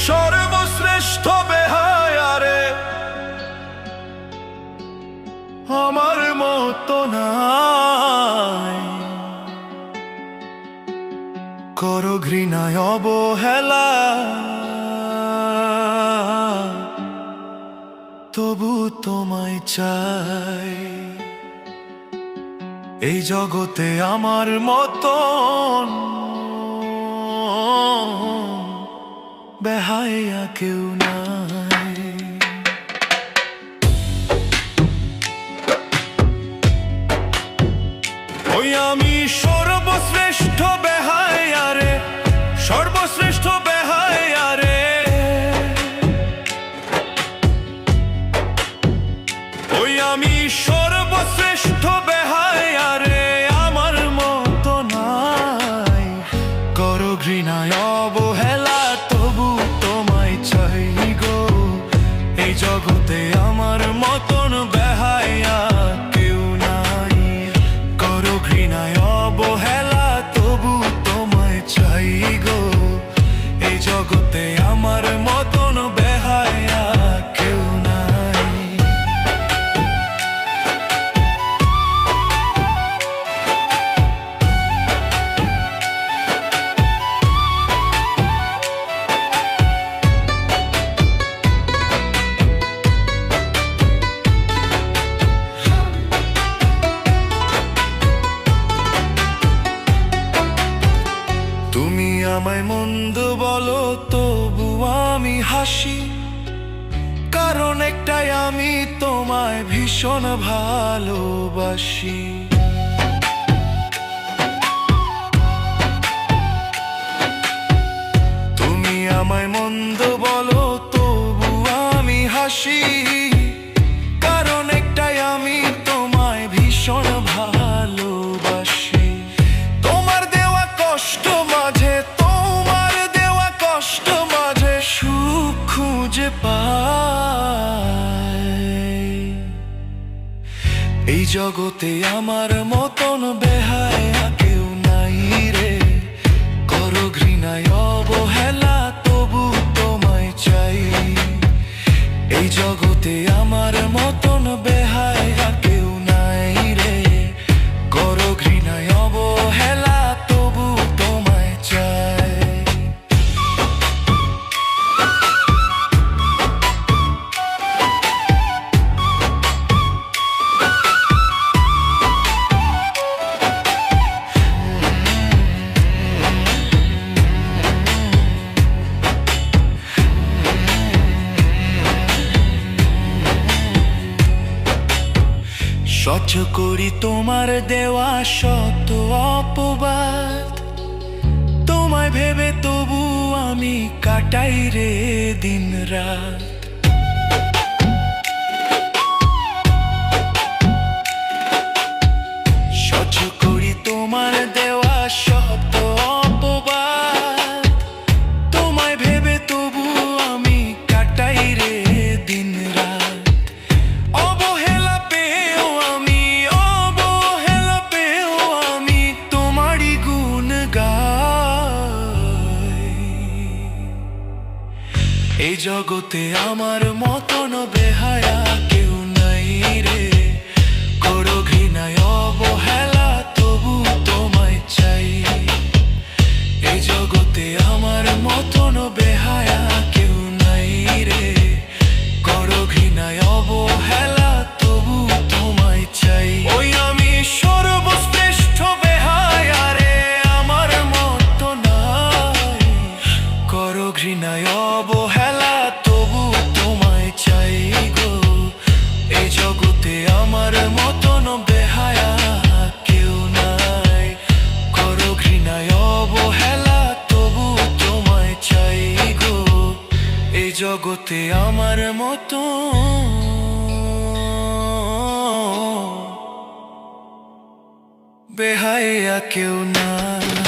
সর্বশ্রেষ্ঠ বেহায়ারে, আমার মতো নাই। করো ঘৃণায় অবহেলা, তবু তোমায় চাই। এই জগতে আমার মতন বেহায়া কেউ নাই। ওই আমি সর্বশ্রেষ্ঠ বেহায়ারে, সর্বশ্রেষ্ঠ বেহায়ারে। ওই আমি সর্বশ্রেষ্ঠ বেহায়ারে, আমার মতো নাই। করো ঘৃণায় অবহেলা, তবু তোমায় চাই গো। এই জগতে আমার মতন বেহায়া কেউ নাই। করো ঘৃণায় অবহেলা, তবু তোমায় চাই গো। এই জগতে আমার মতন বেহায়া কেউ নাই। তুমি আমায় মন্দ বলো, তবু আমি হাসি। কারণ একটাই, আমি তোমায় ভীষণ ভালোবাসি। তুমি আমায় মন্দ বলো, তবু আমি হাসি। কারণ একটাই, আমি তোমায় ভীষণ ভালোবাসি। তোমার দেওয়া কষ্ট মাঝে, তোমার দেওয়া কষ্ট মাঝে সুখ খুঁজে পাই। এই জগতে আমার মতন বেহায়া কেউ নাই রে। করো ঘৃণায় অবহেলা, তবু তোমায় চাই। এই জগতে আমার মতন বেহায়া কেউ নাই রে। করো ঘৃণায় অবহেলা, তবু তোমায় চাই। সহ্য করি তোমার দেওয়া শত অপবাদ। তোমায় ভেবে তবু আমি কাটাই রে দিন রাত। সহ্য করি তোমার দেওয়া শত অপবাদ। তোমায় ভেবে তবু আমি কাটাই রে দিন রাত। অবহেলা পেয়েও আমি, অবহেলা পেয়েও আমি তোমারই গুণ গাই। এই জগতে আমার মতন বেহায়া কেউ নাই রে। করো ঘৃণায় অবহেলা, তবু তোমায় চাই। এই জগতে আমার মতন বেহায়া কেউ নাই রে। করো ঘৃণায় অবহেলা, তবু তোমায় চাই। ওই আমি সর্বশ্রেষ্ঠ বেহায়ারে, আমার মতো নাই। করো ঘৃণায় অবহেলা, তবু তোমায় চাই গো। এই জগতে আমার মতন বেহায়া কেউ নাই। করো ঘৃণায় অবহেলা, তবু তোমায় চাই গো। এই জগতে আমার মতো বেহায়া কেউ নাই।